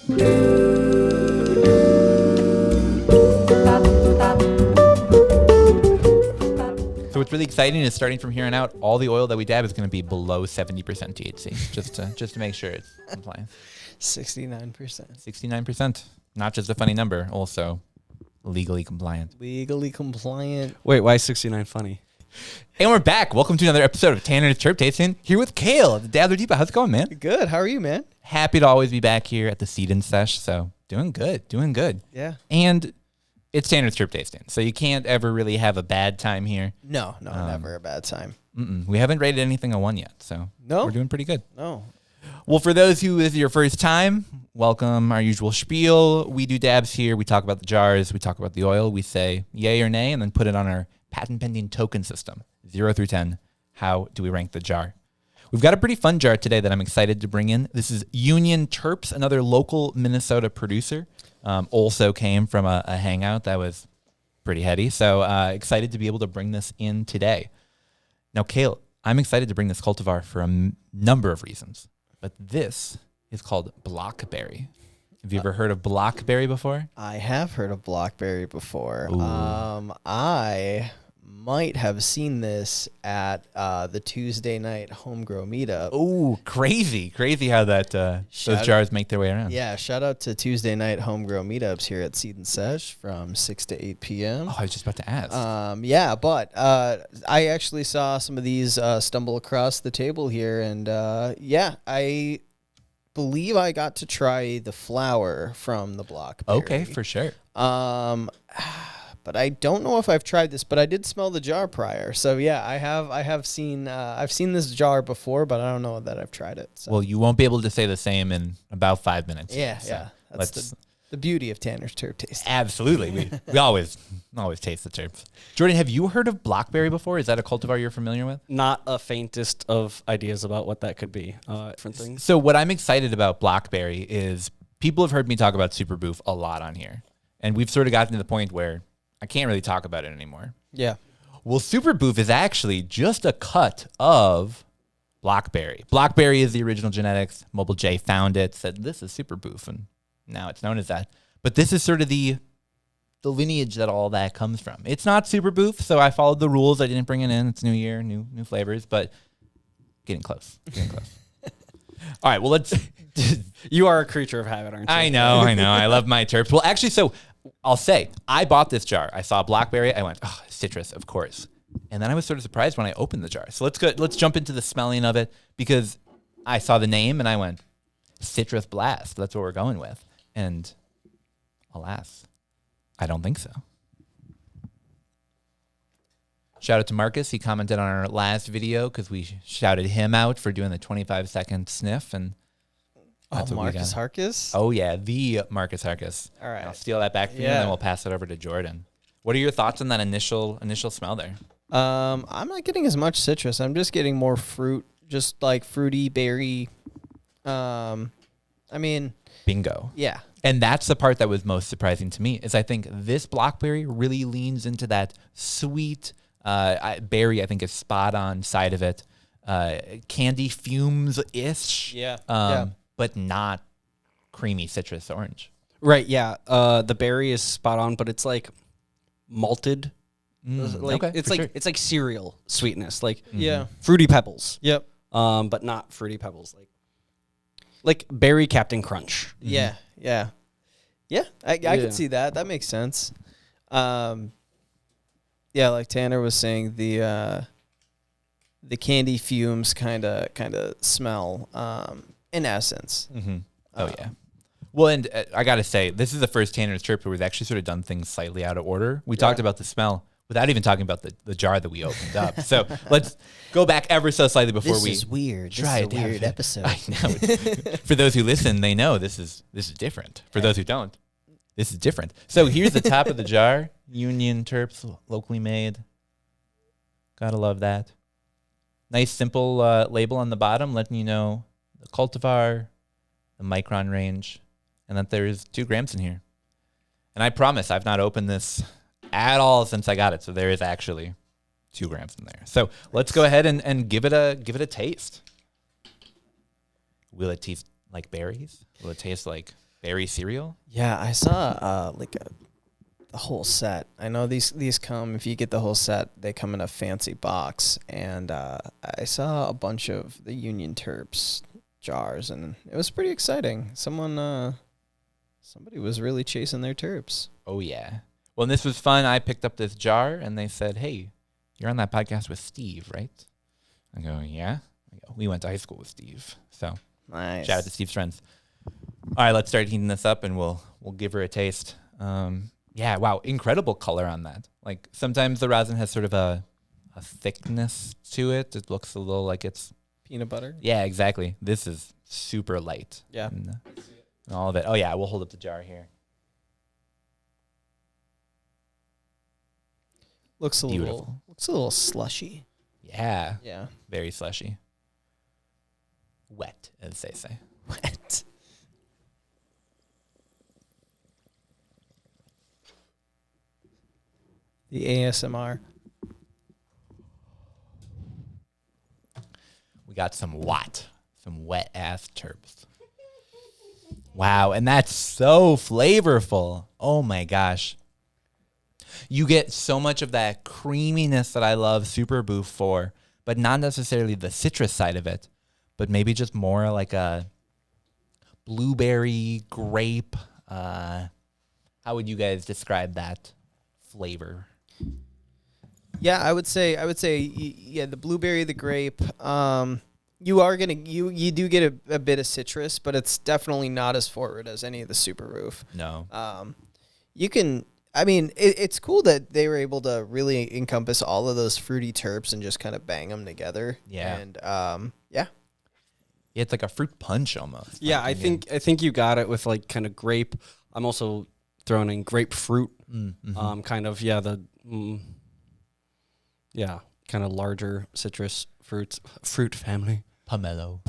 So what's really exciting is starting from here on out, all the oil that we dab is going to be below 70% THC, just to make sure it's compliant. 69%. 69%. Not just a funny number, also legally compliant. Legally compliant. Wait, why is 69 funny? And we're back. Welcome to another episode of Tanner's Terp Tasting, here with Cayle at the Dabbler Depot. How's it going, man? Good. How are you, man? Happy to always be back here at the Seed-In Sesh, so doing good. Yeah. And it's Tanner's Terp Tasting, so you can't ever really have a bad time here. No, never a bad time. We haven't rated anything a 1 yet, so No? we're doing pretty good. No. Well, for those who is your first time, welcome. Our usual spiel. We do dabs here. We talk about the jars. We talk about the oil. We say yay or nay, and then put it on our patent-pending token system, 0 through 10. How do we rank the jar? We've got a pretty fun jar today that I'm excited to bring in. This is Union Terps, another local Minnesota producer. Also came from a hangout that was pretty heady. So excited to be able to bring this in today. Now, Cayle, I'm excited to bring this cultivar for a number of reasons. But this is called Blockberry. Have you ever heard of Blockberry before? I have heard of Blockberry before. Ooh. I might have seen this at the Tuesday night homegrow meetup. Oh, crazy how that those jars make their way around. Yeah, shout out to Tuesday night homegrow meetups here at Seed and Sesh from 6 to 8 p.m. Oh, I was just about to ask. Yeah, but I actually saw some of these stumble across the table here, and yeah, I believe I got to try the flower from the Blockberry. Okay, for sure. But I don't know if I've tried this, but I did smell the jar prior. So yeah, I've seen this jar before, but I don't know that I've tried it. So. Well, you won't be able to say the same in about 5 minutes. Yeah, so yeah. That's the beauty of Tanner's Terp Tasting. Absolutely. We always taste the terps. Jordan, have you heard of Blockberry before? Is that a cultivar you're familiar with? Not a faintest of ideas about what that could be. Different things. So what I'm excited about Blockberry is people have heard me talk about Super Boof a lot on here. And we've sort of gotten to the point where I can't really talk about it anymore. Yeah. Well, Super Boof is actually just a cut of Blockberry. Blockberry is the original genetics. Mobile J found it, said this is Super Boof, and now it's known as that. But this is sort of the lineage that all that comes from. It's not Super Boof, so I followed the rules. I didn't bring it in. It's new year, new flavors, but getting close. All right, well, let's... You are a creature of habit, aren't you? I know. I love my terps. Well, actually, so I'll say, I bought this jar. I saw Blockberry. I went, oh, citrus, of course. And then I was sort of surprised when I opened the jar. So let's jump into the smelling of it, because I saw the name and I went, citrus blast. That's what we're going with. And alas, I don't think so. Shout out to Marcus. He commented on our last video because we shouted him out for doing the 25-second sniff. And that's what Marcus Harkis? Oh, yeah, the Marcus Harkis. All right. I'll steal that back from you, and then we'll pass it over to Jordan. What are your thoughts on that initial smell there? I'm not getting as much citrus. I'm just getting more fruit, just like fruity berry. Bingo. Yeah. And that's the part that was most surprising to me, is I think this Blockberry really leans into that sweet berry, I think is spot on side of it. Candy fumes-ish. Yeah. But not creamy citrus orange. Right, yeah. The berry is spot on, but it's like malted. It's like cereal sweetness, like fruity pebbles. Yep. But not fruity pebbles, like berry Captain Crunch. Yeah. I can see that. That makes sense. Yeah, like Tanner was saying, the candy fumes kind of smell. In essence. Mm-hmm. Oh, yeah. Well, and I got to say, this is the first Tanner's Terp where we've actually sort of done things slightly out of order. We talked about the smell without even talking about the jar that we opened up. So let's go back ever so slightly before this is weird. Try this is a weird episode. I know. For those who listen, they know this is different. For those who don't, this is different. So here's the top of the jar. Union Terps, locally made. Gotta love that. Nice, simple label on the bottom letting you know the cultivar, the micron range, and that there's 2 grams in here. And I promise I've not opened this at all since I got it, so there is actually 2 grams in there. So let's go ahead and give it a taste. Will it taste like berries? Will it taste like Berry cereal? Yeah, I saw the whole set. I know these come, if you get the whole set, they come in a fancy box. And I saw a bunch of the Union Terps jars, and it was pretty exciting. Somebody was really chasing their terps. Oh, yeah. Well, and this was fun. I picked up this jar, and they said, hey, you're on that podcast with Steve, right? I go, yeah. I go, we went to high school with Steve. So nice. Shout out to Steve's friends. All right, let's start heating this up, and we'll give her a taste. Yeah, wow, incredible color on that. Like, sometimes the rosin has sort of a thickness to it. It looks a little like it's peanut butter. Yeah, exactly. This is super light. Yeah. And all of it. Oh, yeah, we'll hold up the jar here. Looks a little slushy. Yeah. Yeah. Very slushy. Wet, as they say. Wet. The ASMR. We got some wet ass terps. Wow, and that's so flavorful. Oh my gosh. You get so much of that creaminess that I love Super Boof for, but not necessarily the citrus side of it, but maybe just more like a blueberry, grape. How would you guys describe that flavor? Yeah, I would say, the blueberry, the grape. You do get a bit of citrus, but it's definitely not as forward as any of the Super Roof. No. It's cool that they were able to really encompass all of those fruity terps and just kind of bang them together. Yeah. And Yeah, it's like a fruit punch almost. Yeah, I think you got it with like kind of grape. I'm also throwing in grapefruit. Mm-hmm. Kind of larger citrus fruit family. Pomelo.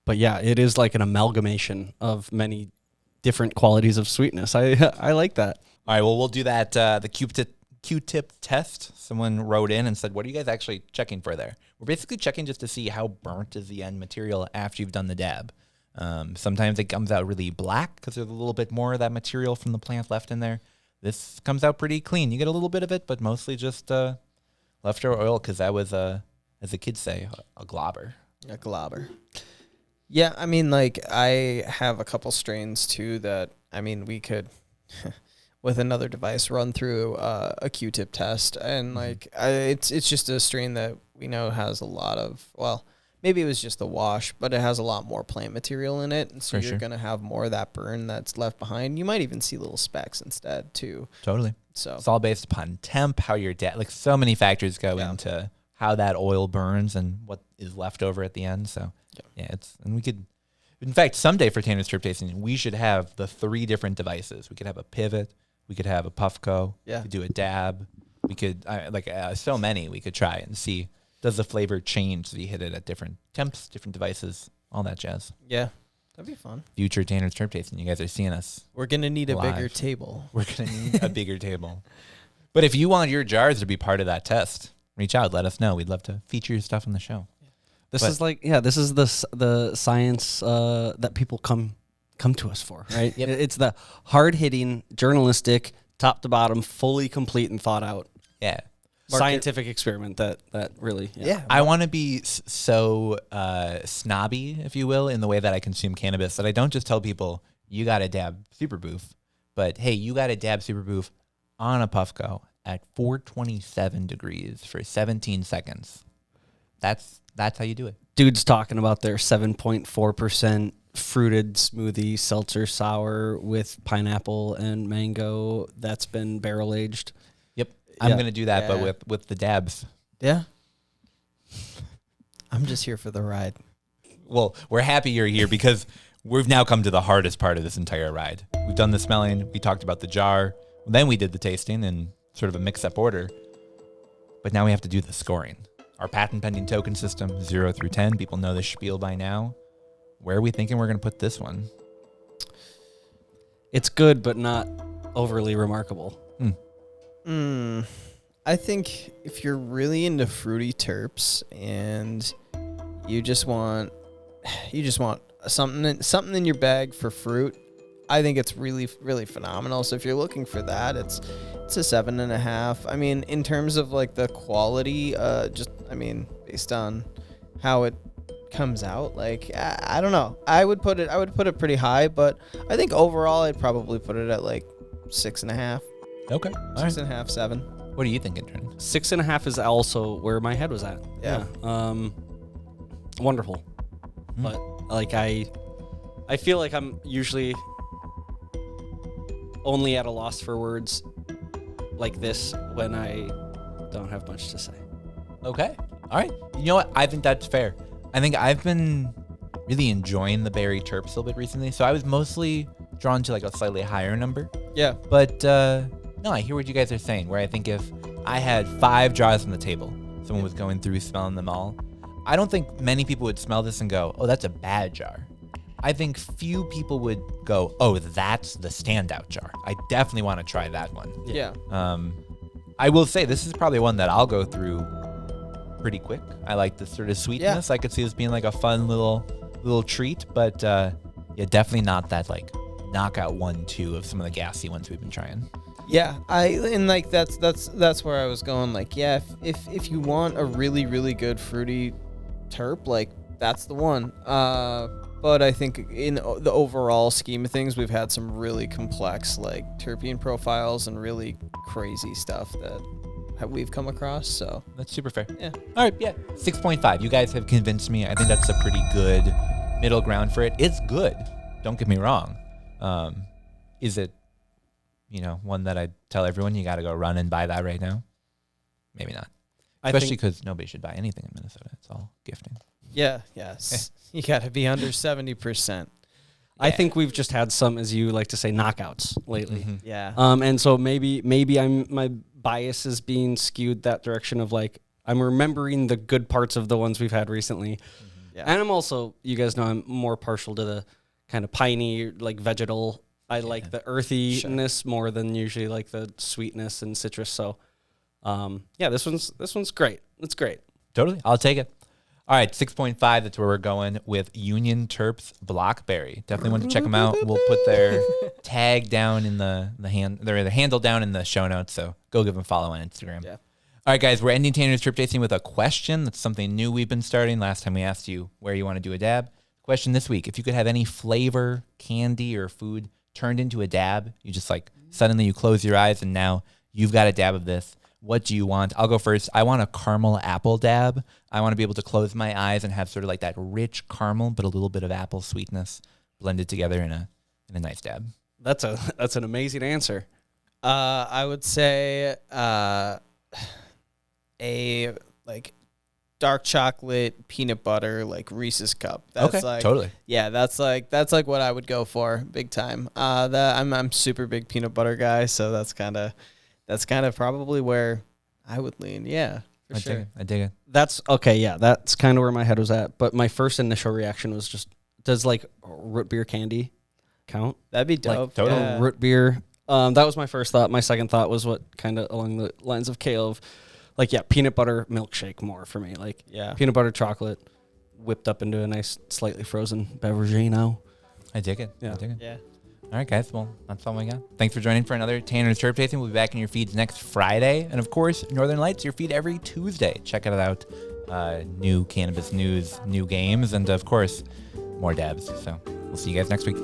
But yeah, it is like an amalgamation of many different qualities of sweetness. I like that. All right, well, we'll do that, the Q-tip test. Someone wrote in and said, what are you guys actually checking for there? We're basically checking just to see how burnt is the end material after you've done the dab. Sometimes it comes out really black because there's a little bit more of that material from the plant left in there. This comes out pretty clean. You get a little bit of it, but mostly just leftover oil because that was, as the kids say, a globber. A globber. Yeah, I mean, like, I have a couple strains, too, that, I mean, we could, with another device, run through a Q-tip test. And, like, it's just a strain that we know has a lot of, well, maybe it was just the wash, but it has a lot more plant material in it. And so you're going to have more of that burn that's left behind. You might even see little specks instead, too. Totally. So it's all based upon temp, how your like, so many factors go into how that oil burns and what is left over at the end. So, and we could, in fact, someday for Tanner's Terp Tasting, we should have the 3 different devices. We could have a pivot, we could have a Puffco, we could do a dab, we could, so many we could try and see, does the flavor change as you hit it at different temps, different devices, all that jazz. Yeah, that'd be fun. Future Tanner's Terp Tasting, you guys are seeing us. We're going to need live. a bigger table. We're going to need a bigger table. But if you want your jars to be part of that test, reach out, let us know. We'd love to feature your stuff on the show. This is the science that people come to us for, right? Yep. It's the hard-hitting, journalistic, top to bottom, fully complete and thought out scientific experiment that really... Yeah. I want to be so snobby, if you will, in the way that I consume cannabis, that I don't just tell people, you got to dab Super Boof, but hey, you got to dab Super Boof on a Puffco at 427 degrees for 17 seconds. That's how you do it. Dude's talking about their 7.4% fruited smoothie seltzer sour with pineapple and mango that's been barrel aged. Yep. I'm going to do that, but with the dabs. Yeah. I'm just here for the ride. Well, we're happy you're here because we've now come to the hardest part of this entire ride. We've done the smelling. We talked about the jar. Then we did the tasting in sort of a mix-up order. But now we have to do the scoring. Our patent-pending token system, 0 through 10. People know the spiel by now. Where are we thinking we're going to put this one? It's good, but not overly remarkable. I think if you're really into fruity terps and you just want something in your bag for fruit, I think it's really, really phenomenal. So if you're looking for that, it's a 7.5. I mean, in terms of like the quality, based on how it comes out, like I don't know. I would put it pretty high, but I think overall I'd probably put it at like 6.5. Okay. 6.5, 7. What are you thinking, Trenton? 6.5 is also where my head was at. Yeah. Wonderful. But like I feel like I'm usually only at a loss for words like this when I don't have much to say. Okay. All right. You know what? I think that's fair. I think I've been really enjoying the berry terps a little bit recently, so I was mostly drawn to like a slightly higher number. Yeah. But no, I hear what you guys are saying, where I think if I had 5 jars on the table, someone was going through smelling them all, I don't think many people would smell this and go, oh, that's a bad jar. I think few people would go, oh, that's the standout jar. I definitely want to try that one. Yeah. I will say this is probably one that I'll go through pretty quick. I like the sort of sweetness. I could see this being like a fun little treat, but definitely not that like knockout 1-2 of some of the gassy ones we've been trying. Yeah, that's where I was going. Like, yeah, if you want a really, really good fruity terp, like that's the one. But I think in the overall scheme of things, we've had some really complex like terpene profiles and really crazy stuff that we've come across. So that's super fair. Yeah. All right. Yeah. 6.5. You guys have convinced me. I think that's a pretty good middle ground for it. It's good. Don't get me wrong. Is it, one that I'd tell everyone you got to go run and buy that right now? Maybe not. Especially because nobody should buy anything in Minnesota. It's all gifting. Yeah. Yes. You got to be under 70%. Yeah. I think we've just had some, as you like to say, knockouts lately. Mm-hmm. Yeah. And so maybe my bias is being skewed that direction of like I'm remembering the good parts of the ones we've had recently. Mm-hmm. Yeah. And I'm also, you guys know, I'm more partial to the kind of piney, like vegetal. I like the earthiness more than usually like the sweetness and citrus. So, this one's great. It's great. Totally. I'll take it. All right, 6.5. That's where we're going with Union Terps Blockberry. Definitely want to check them out. We'll put their tag down in the handle down in the show notes. So go give them a follow on Instagram. Yeah. All right, guys, we're ending Tanner's Terp Tasting with a question. That's something new we've been starting. Last time we asked you where you want to do a dab. Question this week: if you could have any flavor, candy, or food turned into a dab, you just like suddenly you close your eyes and now you've got a dab of this. What do you want? I'll go first. I want a caramel apple dab. I want to be able to close my eyes and have sort of like that rich caramel, but a little bit of apple sweetness blended together in a nice dab. That's an amazing answer. I would say a like dark chocolate peanut butter like Reese's cup. That's okay, like, totally. Yeah, that's like what I would go for big time. I'm super big peanut butter guy, so that's kind of probably where I would lean. Yeah, for sure. I dig it. That's okay. Yeah, that's kind of where my head was at. But my first initial reaction was just, does like root beer candy count? That'd be dope. Like, totally. Yeah. Root beer. That was my first thought. My second thought was what kind of along the lines of Cayle of, like, yeah, peanut butter milkshake more for me. Like, yeah, peanut butter chocolate whipped up into a nice, slightly frozen beverage. I dig it. Yeah. I dig it. Yeah. All right, guys. Well, that's all we got. Thanks for joining for another Tanner's Terp Tasting. We'll be back in your feeds next Friday. And, of course, Northern Lights, your feed every Tuesday. Check it out. New cannabis news, new games, and, of course, more dabs. So we'll see you guys next week.